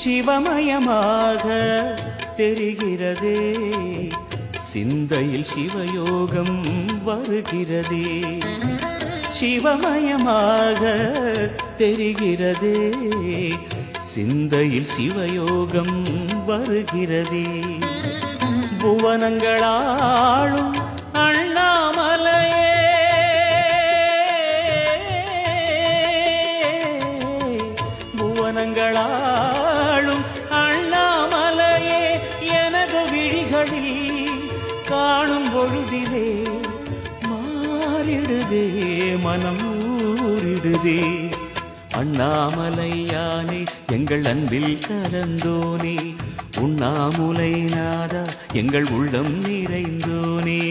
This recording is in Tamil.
சிவமயமாக தெரிகிறதே, சிந்தையில் சிவயோகம் வருகிறதே. சிவமயமாக தெரிகிறதே, சிந்தையில் சிவயோகம் வருகிறதே. புவனங்களாளும் அண்ணாமலையே, புவனங்களாளும் அண்ணாமலையே, எனது விழிகளில் காணும் பொழுதிலே மாறிடுதே, மனம் ஊறிடுதே. அண்ணாமலையானே எங்கள் அன்பில் கலந்தோனே, உண்ணாமுலை நாதா எங்கள் உள்ளம் நிறைந்தோனே.